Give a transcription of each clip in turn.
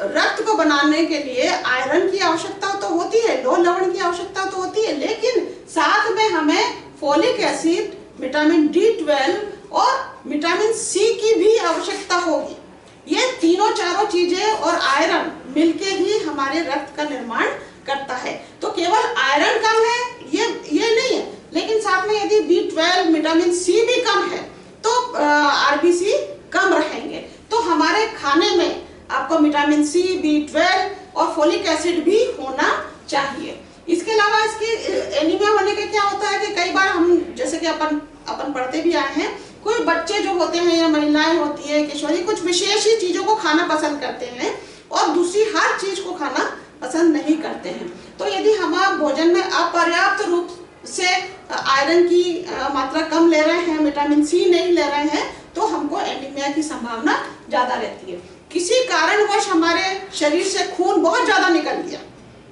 रक्त को बनाने के लिए आयरन की आवश्यकता तो होती है, लौह लवण की आवश्यकता तो होती है, लेकिन साथ में हमें फोलिक एसिड, विटामिन D12 और विटामिन C की भी आवश्यकता होगी। ये तीनों चारों चीजें और आयरन मिलके ही हमारे रक्त का निर्माण करता है। तो केवल आयरन कम है ये नहीं है, लेकिन साथ में यदि B12, विटामिन C भी कम है तो RBC कम रहेंगे। तो हमारे खाने में आपको विटामिन C, B12 और फोलिक एसिड भी होना चाहिए। इसके अलावा इसकी एनीमिया होने का क्या होता है कि कई बार हम, जैसे कि अपन पढ़ते भी आए हैं, कोई बच्चे जो होते हैं या महिलाएं होती है, किशोरी, कुछ विशेष ही चीजों को खाना पसंद करते हैं और दूसरी हर चीज को खाना पसंद नहीं करते हैं। तो यदि हम भोजन में अपर्याप्त रूप से आयरन की मात्रा कम ले रहे हैं, विटामिन C नहीं ले रहे हैं, तो हमको एनीमिया की संभावना ज्यादा रहती है। किसी कारणवश हमारे शरीर से खून बहुत ज्यादा निकल गया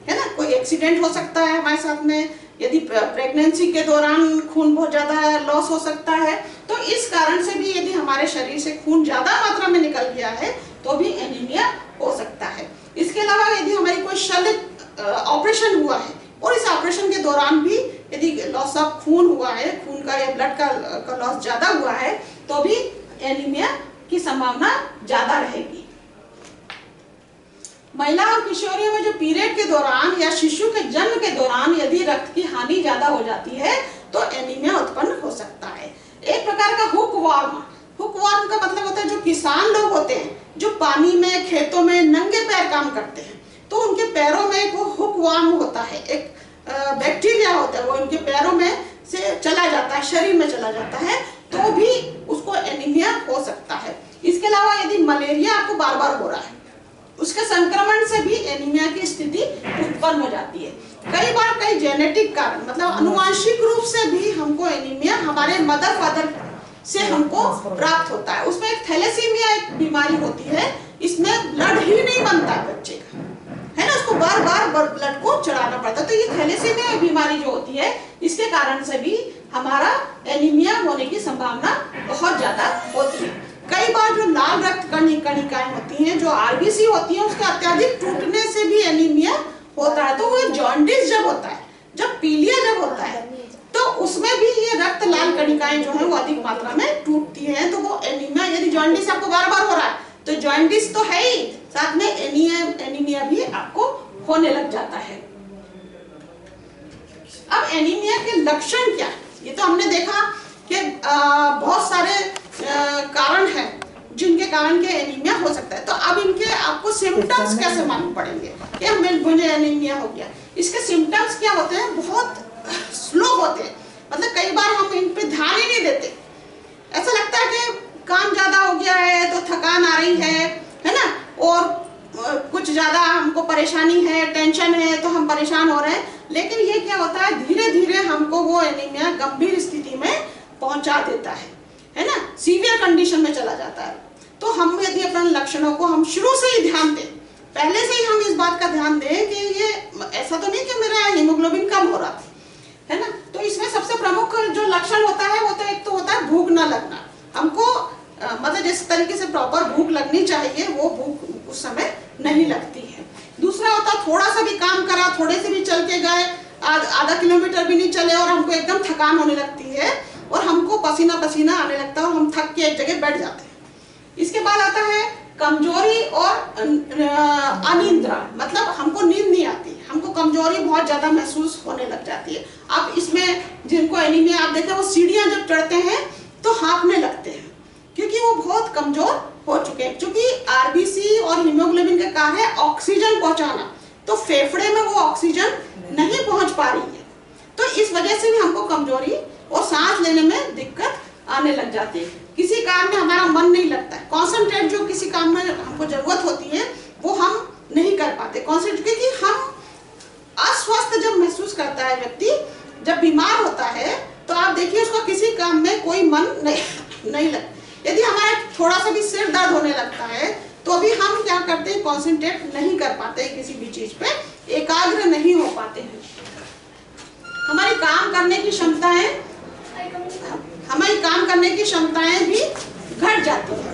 है ना, कोई एक्सीडेंट हो सकता है हमारे साथ में, यदि प्रेगनेंसी के दौरान खून बहुत ज्यादा लॉस हो सकता है, तो इस कारण से भी यदि हमारे शरीर से खून ज्यादा मात्रा में निकल गया है तो भी एनीमिया हो सकता है। इसके अलावा यदि हमारी कोई शल्य ऑपरेशन हुआ है और इस ऑपरेशन के दौरान भी यदि लॉस ऑफ खून हुआ है, खून का या ब्लड का लॉस ज्यादा हुआ है, तो भी एनीमिया की संभावना ज्यादा रहेगी। महिला और किशोरियों में जो पीरियड के दौरान या शिशु के जन्म के दौरान यदि रक्त की हानि ज्यादा हो जाती है तो एनीमिया उत्पन्न हो सकता है। एक प्रकार का हुकवर्म का मतलब होता है जो किसान लोग होते हैं, जो पानी में, खेतों में नंगे पैर काम करते हैं, तो उनके पैरों में एक हुकवर्म होता है, एक बैक्टीरिया होता है, वो उनके पैरों में से चला जाता है, शरीर में चला जाता है, तो भी उसको एनीमिया हो सकता है। इसके अलावा यदि मलेरिया आपको बार बार हो रहा है, उसके संक्रमण से भी एनीमिया की स्थिति उत्पन्न हो जाती है। कई बार कई जेनेटिक कारण, मतलब अनुवांशिक रूप से भी हमको एनीमिया हमारे मदर फादर से हमको प्राप्त होता है। उसमें एक थैलेसीमिया एक बीमारी होती है, इसमें ब्लड ही नहीं बनता बच्चे का, है ना, उसको बार बार ब्लड को चढ़ाना पड़ता है। तो ये थैलेसीमिया बीमारी जो होती है, इसके कारण से भी हमारा एनीमिया होने की संभावना बहुत ज्यादा होती है। कई बार जो लाल रक्त कणिकाएं होती हैं, जो RBC होती हैं, उसके अत्यधिक टूटने से भी एनीमिया होता है। तो वो जॉन्डिस जब होता है, जब पीलिया जब होता है, तो उसमें भी ये रक्त लाल कणिकाएं जो है वो अधिक मात्रा में टूटती हैं, तो वो एनीमिया, यदि जॉन्डिस आपको बार बार हो रहा है तो जॉन्डिस तो है ही, साथ में एनीमिया भी आपको होने लग जाता है। अब एनीमिया के लक्षण क्या है? ये तो हमने देखा कि बहुत सारे कारण हैं जिनके कारण के एनीमिया हो सकता है। तो अब इनके आपको सिम्टम्स कैसे मालूम पड़ेंगे कि मुझे एनीमिया हो गया? इसके सिम्टम्स क्या होते हैं? बहुत स्लो होते हैं, मतलब कई बार हम इन पे ध्यान ही नहीं देते। ऐसा लगता है कि काम ज्यादा हो गया है तो थकान आ रही है ना, और कुछ ज्यादा हमको परेशानी है, टेंशन है, तो हम परेशान हो रहे हैं। लेकिन ये क्या होता है, धीरे धीरे हमको वो एनीमिया गंभीर स्थिति में पहुंचा देता है ना, सीवियर कंडीशन में चला जाता है। तो हम यदि अपने लक्षणों को हम शुरू से ही ध्यान दें, पहले से ही हम इस बात का ध्यान दें कि ये ऐसा तो नहीं कि मेरा हीमोग्लोबिन कम हो रहा है ना, तो इसमें सबसे प्रमुख जो लक्षण होता है वो तो एक तो होता है भूख न लगना। हमको मतलब जिस तरीके से प्रॉपर भूख लगनी चाहिए वो भूख उस समय नहीं लगती है। दूसरा होता है थोड़ा सा भी काम करा, थोड़े से भी चल के गए, आधा किलोमीटर भी नहीं चले और हमको एकदम थकान होने लगती है और हमको पसीना पसीना आने लगता है और हम थक के एक जगह बैठ जाते हैं। इसके बाद आता है कमजोरी और अनिद्रा, मतलब हमको नींद नहीं आती, हमको कमजोरी बहुत ज्यादा महसूस होने लग जाती है। अब इसमें जिनको एनीमिया आप देखें वो सीढ़ियां जब चढ़ते हैं तो हाँफने लगते हैं क्योंकि वो बहुत कमजोर हो चुके हैं। क्योंकि RBC और हीमोग्लोबिन का कार्य है ऑक्सीजन पहुंचाना, तो फेफड़े में वो ऑक्सीजन नहीं पहुंच पा रही है, तो इस वजह से भी हमको कमजोरी और सांस लेने में दिक्कत आने लग जाती है। किसी काम में हमारा मन नहीं लगता है, कॉन्सेंट्रेट जो किसी काम में हमको जरूरत होती है वो हम नहीं कर पाते कॉन्सेंट्रेट, क्योंकि हम अस्वस्थ जब महसूस करता है व्यक्ति, जब बीमार होता है तो आप देखिए उसको किसी काम में कोई मन नहीं लगता। यदि हमारा थोड़ा सा भी सिर दर्द होने लगता है तो अभी हम क्या करते हैं, कॉन्सेंट्रेट नहीं कर पाते किसी भी चीज पे, एकाग्र नहीं हो पाते हैं। हमारी काम करने की क्षमताएं भी घट जाती है।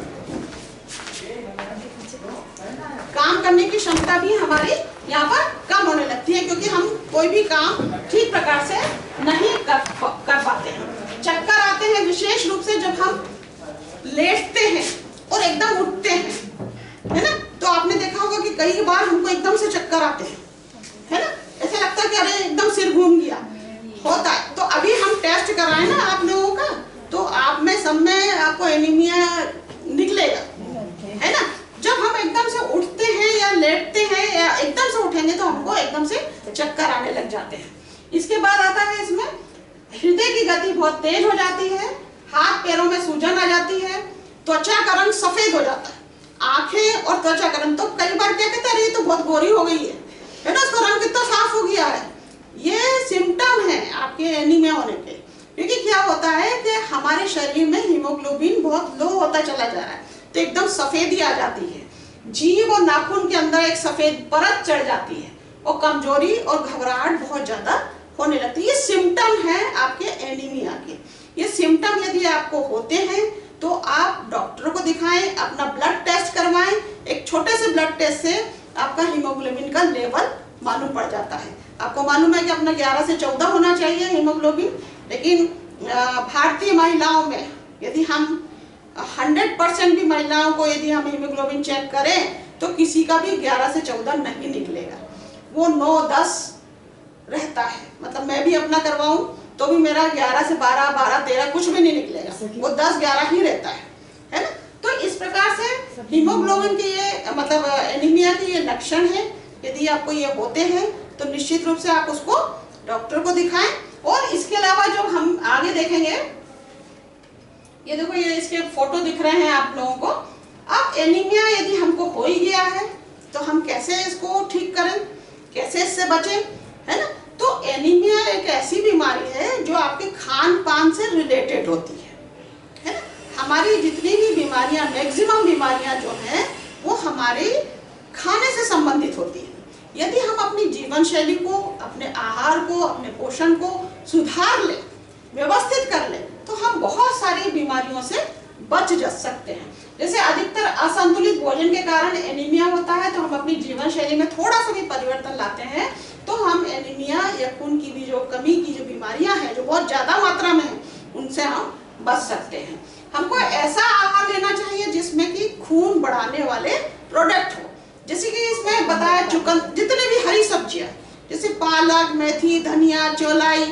काम करने की क्षमता भी हमारी यहाँ पर कम होने लगती है, क्योंकि हम कोई भी काम ठीक प्रकार से नहीं कर पाते हैं। चक्कर आते हैं विशेष रूप से जब हम लेटते हैं और एकदम उठते हैं, है ना। तो आपने देखा होगा कि कई बार हमको एकदम से चक्कर आते हैं, है ना। ऐसा लगता है कि अरे एकदम सिर घूम गया, होता है। तो अभी हम टेस्ट कराए ना आप लोगों का, तो आप में सब में आपको एनीमिया निकलेगा, है ना। जब हम एकदम से उठते हैं या लेटते हैं या एकदम से उठेंगे तो हमको एकदम से चक्कर आने लग जाते हैं। इसके बाद आता है इसमें हृदय की गति बहुत तेज हो जाती है, हाथ पैरों में सूजन आ जाती है, त्वचा का रंग सफेद हो जाता है, आंखें और त्वचा का रंग, तो कई बार क्या कहते हैं ये तो बहुत गोरी हो गई है ना, उसका रंग कितना साफ हो गया है। ये सिम्टम है आपके एनीमिया होने के। क्योंकि क्या होता है कि हमारे शरीर में हीमोग्लोबिन बहुत लो होता चला जा रहा है, तो एकदम सफेदी आ जाती है, जीभ और नाखून के अंदर एक सफेद परत चढ़ जाती है और कमजोरी और घबराहट बहुत ज्यादा होने लगती है। ये सिम्टम है आपके एनीमिया के। ये सिम्टम यदि आपको होते हैं तो आप डॉक्टर को दिखाएं, अपना ब्लड टेस्ट करवाएं। एक छोटे से ब्लड टेस्ट से आपका हीमोग्लोबिन का लेवल मालूम पड़ जाता है। आपको मालूम है कि अपना 11 से 14 होना चाहिए हीमोग्लोबिन, लेकिन भारतीय महिलाओं में यदि हम 100% भी महिलाओं को यदि हम हीमोग्लोबिन चेक करें तो किसी का भी 11 से 14 नहीं निकलेगा, वो 9-10 रहता है। मतलब मैं भी अपना करवाऊं तो भी मेरा 11 से 12, 12-13 कुछ भी नहीं निकलेगा, वो 10-11 ही रहता है ना। तो इस प्रकार से हीमोग्लोबिन के ये मतलब एनीमिया के ये लक्षण है। यदि आपको ये होते हैं तो निश्चित रूप से आप उसको डॉक्टर को दिखाएं। और इसके अलावा जो हम आगे देखेंगे, ये देखो ये इसके फोटो दिख रहे हैं आप लोगों को। अब एनीमिया यदि हमको हो ही गया है तो हम कैसे इसको ठीक करें, कैसे इससे बचें, है ना। तो एनीमिया एक ऐसी बीमारी है जो आपके खान पान से रिलेटेड होती है ना। हमारी जितनी भी बीमारियां, मैक्सिमम बीमारियां जो हैं वो हमारे खाने से संबंधित होती है। यदि हम अपनी जीवन शैली को, अपने आहार को, अपने पोषण को सुधार लें, व्यवस्थित कर लें, तो हम बहुत सारी बीमारियों से बच जा सकते हैं। जैसे अधिकतर असंतुलित भोजन के कारण एनीमिया होता है, तो हम अपनी जीवन शैली में थोड़ा सा भी परिवर्तन लाते हैं तो हम एनीमिया या खून की भी जो कमी की जो बीमारियां हैं जो बहुत ज्यादा मात्रा में है उनसे हम बच सकते हैं। हमको ऐसा आहार लेना चाहिए जिसमें कि खून बढ़ाने वाले प्रोडक्ट हो, जैसे कि इसमें बताया चुकन, जितने भी हरी सब्जियां जैसे पालक, मेथी, धनिया, चौलाई,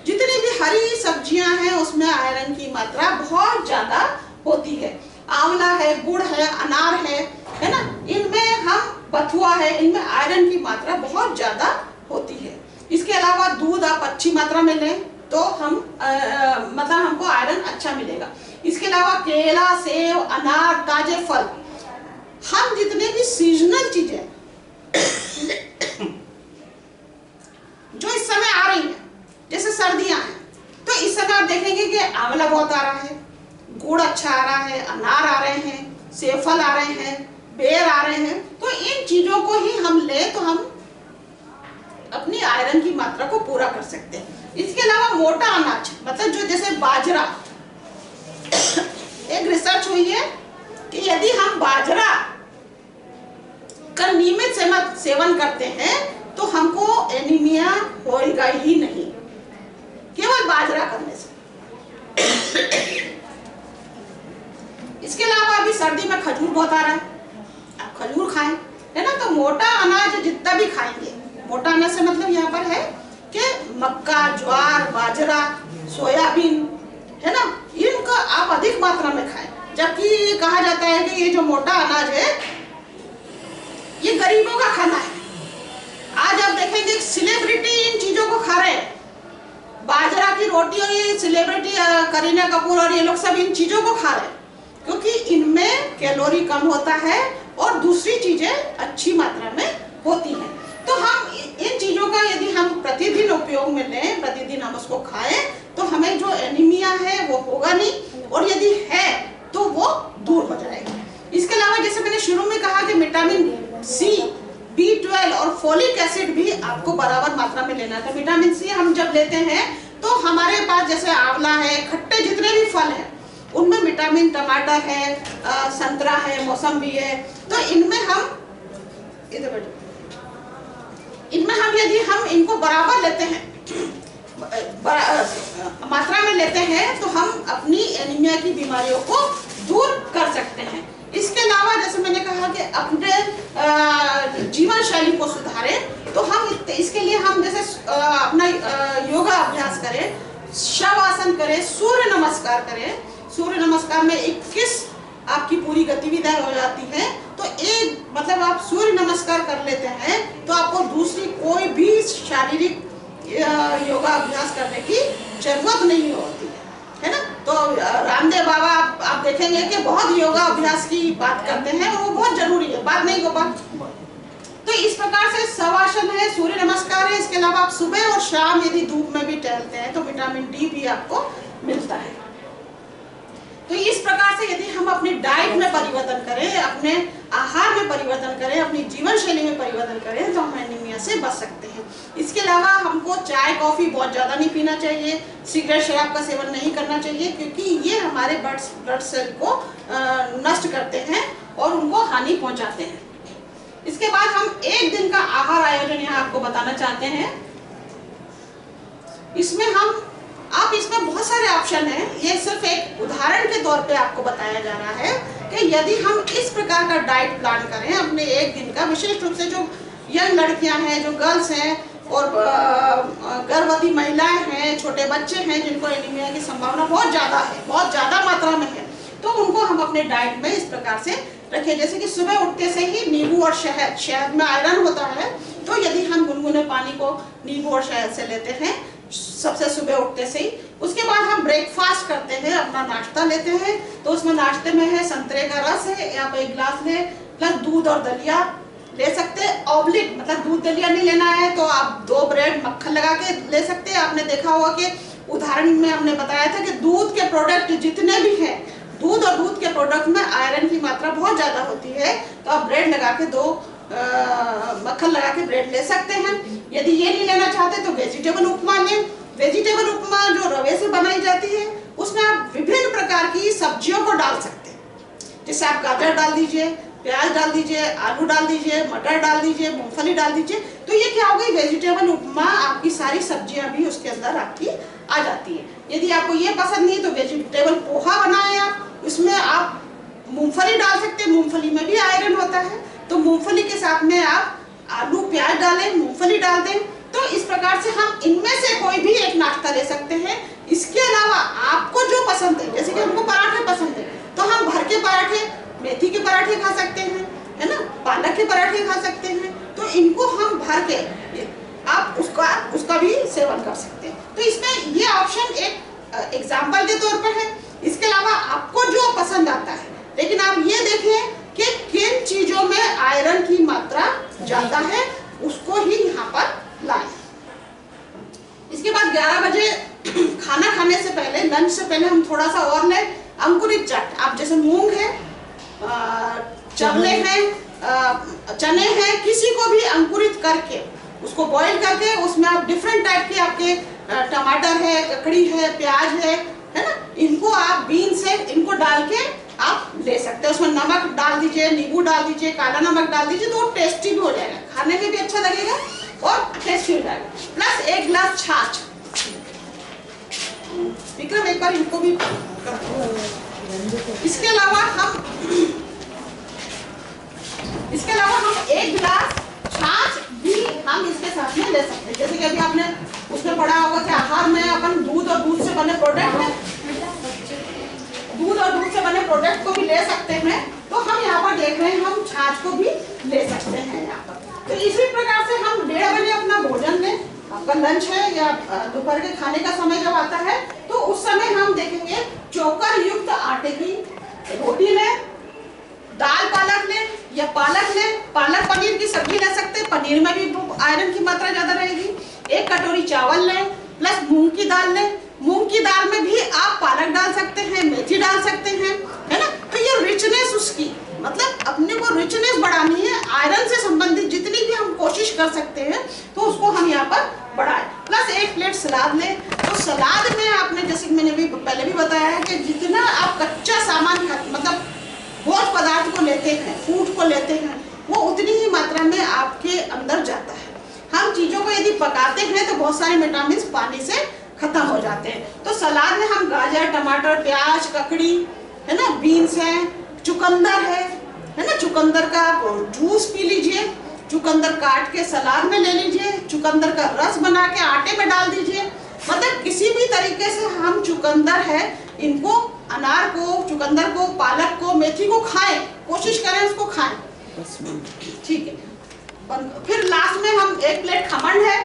जितनी भी हरी सब्जियां हैं उसमें आयरन की मात्रा बहुत ज्यादा होती है। आंवला है, गुड़ है, अनार है ना, इनमें हम बथुआ है, इनमें आयरन की मात्रा बहुत ज्यादा होती है। इसके अलावा दूध आप अच्छी मात्रा में लें तो हम मतलब हमको आयरन अच्छा मिलेगा। इसके अलावा केला, सेब, अनार, ताजे फल, हम जितने भी सीजनल चीजें जो इस समय आ रही हैं, जैसे सर्दियां हैं तो इस समय आप देखेंगे कि आंवला बहुत आ रहा है, गुड़ अच्छा आ रहा है, अनार आ रहे हैं, सेब फल आ रहे हैं, बेर आ रहे हैं। तो इन चीजों को ही हम ले तो हम अपनी आयरन की मात्रा को पूरा कर सकते हैं। इसके अलावा मोटा अनाज मतलब जो जैसे बाजरा, एक रिसर्च हुई है कि यदि हम बाजरा का नियमित सेवन करते हैं तो हमको एनीमिया होएगा ही नहीं, केवल बाजरा करने से। इसके अलावा अभी सर्दी में खजूर बहुत आ रहा है, आप खजूर खाएं, है ना। तो मोटा अनाज जितना भी खाएंगे, मोटा अनाज से मतलब यहाँ पर है कि मक्का, ज्वार, बाजरा, सोयाबीन, है ना, इनका आप अधिक मात्रा में खाएं। जबकि कहा जाता है कि ये जो मोटा अनाज है ये गरीबों का खाना है। आज आप देखेंगे सेलिब्रिटी इन चीजों को खा रहे हैं, बाजरा की रोटी, और ये सेलिब्रिटी करीना कपूर और ये लोग सब इन चीजों को खा रहे हैं क्योंकि इनमें कैलोरी कम होता है और दूसरी चीजें अच्छी मात्रा में होती हैं। तो हम इन चीजों का यदि हम प्रतिदिन उपयोग में लें, प्रतिदिन हम उसको खाएं तो हमें जो एनीमिया है वो होगा नहीं, और यदि है तो वो दूर हो जाएगा। इसके अलावा जैसे मैंने शुरू में कहा कि विटामिन सी, B12 और फोलिक एसिड भी आपको बराबर मात्रा में लेना है। विटामिन सी हम जब लेते हैं तो हमारे पास जैसे आंवला है, खट्टे जितने भी फल हैं उनमें विटामिन, टमाटर है, संतरा है, मौसम्बी है, तो इनमें हम है बेटा। इनमें हम यदि हम इनको बराबर लेते हैं, मात्रा में लेते हैं, तो हम अपनी एनीमिया की बीमारियों को दूर कर सकते हैं। इसके अलावा जैसे मैंने कहा कि अपने जीवन शैली को सुधारें, तो हम इसके लिए हम जैसे अपना योगा अभ्यास करें, शवासन करें, सूर्य नमस्कार करें। सूर्य नमस्कार में 21 आपकी पूरी गतिविधियां हो जाती है। तो एक मतलब आप सूर्य नमस्कार कर लेते हैं तो आपको दूसरी कोई भी शारीरिक योगा अभ्यास करने की जरूरत नहीं होती है ना। तो रामदेव बाबा आप देखेंगे कि बहुत योगा अभ्यास की बात करते हैं और वो बहुत जरूरी है, बात नहीं गोपाल। तो इस प्रकार से शवासन है, सूर्य नमस्कार है। इसके अलावा आप सुबह और शाम यदि धूप में भी टहलते हैं तो विटामिन डी भी आपको मिलता है। तो इस प्रकार से यदि हम अपनी डाइट में परिवर्तन करें, अपने आहार में परिवर्तन करें, अपनी जीवन शैली में परिवर्तन करें, तो हम एनीमिया से बच सकते हैं। इसके अलावा हमको चाय कॉफी बहुत ज़्यादा नहीं पीना चाहिए, सिगरेट शराब का सेवन नहीं करना चाहिए, क्योंकि ये हमारे ब्लड सेल को नष्ट करते हैं और उनको हानि पहुंचाते हैं। इसके बाद हम एक दिन का आहार आयोजन यहाँ आपको बताना चाहते हैं। इसमें इसमें बहुत सारे ऑप्शन हैं। ये सिर्फ एक उदाहरण के तौर पे आपको बताया जा रहा है कि यदि हम इस प्रकार का डाइट प्लान करें अपने एक दिन का, विशेष रूप से जो यंग लड़कियां हैं, जो गर्ल्स हैं और गर्भवती महिलाएं हैं, छोटे बच्चे हैं जिनको एनीमिया की संभावना बहुत ज़्यादा मात्रा में है, तो उनको हम अपने डाइट में इस प्रकार से रखें। जैसे कि सुबह उठते से ही नींबू और शहद में आयरन होता है, तो यदि हम गुनगुने पानी को नींबू और शहद से लेते हैं सबसे सुबह उठते से ही, उसके बाद हम ब्रेकफास्ट करते हैं, अपना नाश्ता लेते हैं, तो उसमें नाश्ते में है संतरे का रस है, या आप 1 गिलास ले, प्लस दूध और दलिया ले सकते हैं। ऑब्लिक मतलब दूध दलिया नहीं लेना है तो आप 2 ब्रेड मक्खन लगा के ले सकते हैं। आपने देखा होगा कि उदाहरण में हमने बताया था कि दूध के प्रोडक्ट जितने भी हैं, दूध और दूध के प्रोडक्ट में आयरन की मात्रा बहुत ज्यादा होती है, तो आप ब्रेड लगा के 2 मक्खन लगा के ब्रेड ले सकते हैं। यदि ये नहीं लेना चाहते तो वेजिटेबल उपमा लें। वेजिटेबल उपमा जो रवे से बनाई जाती है, उसमें आप विभिन्न प्रकार की सब्जियों को डाल सकते हैं। जैसे आप गाजर डाल दीजिए, प्याज डाल दीजिए, आलू डाल दीजिए, मटर डाल दीजिए, मूंगफली डाल दीजिए, तो ये क्या हो गई वेजिटेबल उपमा, आपकी सारी सब्जियां भी उसके अंदर आपकी आ जाती है। यदि आपको ये पसंद नहीं तो वेजिटेबल पोहा बनाएं आप, उसमें आप मूंगफली डाल सकते हैं, मूंगफली में भी आयरन होता है, तो मूंगफली के साथ में आप आलू प्याज डालें, मूंगफली डाल दें। तो इस प्रकार से हम इनमें से कोई भी एक नाश्ता ले सकते हैं। इसके अलावा आपको जो पसंद है, जैसे कि हमको पराठे पसंद है, तो हम भर के पराठे, मेथी के पराठे खा सकते हैं, है ना, पालक के पराठे खा सकते हैं, तो इनको हम भर के आप उसका भी सेवन कर सकते हैं। तो इसमें ये ऑप्शन एक एग्जाम्पल के तौर पर है। इसके अलावा आपको जो पसंद आता है, लेकिन आप ये देखें कि किन चीजों में आयरन की मात्रा ज्यादा है, उसको ही यहाँ पर लाएं। इसके बाद 11 बजे खाना खाने से पहले, लंच से पहले हम थोड़ा सा और लें अंकुरित चाट। आप जैसे मूंग है, चवले हैं, चने हैं, किसी को भी अंकुरित करके उसको बॉईल करके उसमें आप डिफरेंट टाइप के आपके टमाटर है, ककड़ी है, प्याज है ना, इनको आप बीन से इनको डाल के आप ले सकते हैं। उसमें नमक डाल दीजिए, नींबू डाल दीजिए, काला नमक डाल दीजिए, तो वो टेस्टी भी हो जाएगा, खाने में भी अच्छा लगेगा और टेस्टी हो जाएगा। प्लस 1 गिलास छाछ। विक्रम एक बार इनको भी। इसके अलावा हम 1 गिलास छाछ भी हम इसके साथ में ले सकते हैं। जैसे कि अभी आपने उसमें पढ़ा होगा कि आहार में अपन दूध और दूध से बने प्रोडक्ट को भी ले सकते हैं, तो हम यहाँ पर देख रहे हैं हम छाछ को भी ले सकते हैं यहाँ पर। तो इसी प्रकार से हम 1:30 बजे अपना भोजन लें, आपका लंच है या दोपहर के खाने का समय जब आता है, तो उस समय हम देखेंगे चोकर युक्त आटे की रोटी लें, दाल पालक लें या पालक लें, पालक पनीर की सब्जी ले सकते हैं, पनीर में भी आयरन की मात्रा ज्यादा रहेगी। 1 कटोरी चावल लें, प्लस मूंग की दाल लें। मूंग की दाल में भी आप पालक डाल सकते हैं, मेथी डाल सकते हैं, है ना। तो ये रिचनेस उसकी मतलब अपने को रिचनेस बढ़ानी है, आयरन से संबंधित जितनी भी हम कोशिश कर सकते हैं तो उसको हम यहाँ पर बढ़ाएं। प्लस 1 प्लेट सलाद लें। तो सलाद में आपने जैसे मैंने भी पहले भी बताया है कि जितना आप कच्चा सामान मतलब भोज्य पदार्थ को लेते हैं, फूड को लेते हैं, वो उतनी ही मात्रा में आप के अंदर जाता है। हम चीजों को यदि पकाते हैं तो बहुत सारे विटामिन पानी से खत्म हो जाते हैं। तो सलाद में हम गाजर, टमाटर, प्याज, ककड़ी, है ना, बीन्स है, चुकंदर है ना, चुकंदर का जूस पी लीजिए, चुकंदर काट के सलाद में ले लीजिए, चुकंदर का रस बना के आटे में डाल दीजिए। मतलब किसी भी तरीके से हम चुकंदर है इनको, अनार को, चुकंदर को, पालक को, मेथी को खाएं, कोशिश करें उसको खाएं। ठीक है। फिर लास्ट में हम 1 प्लेट खमन है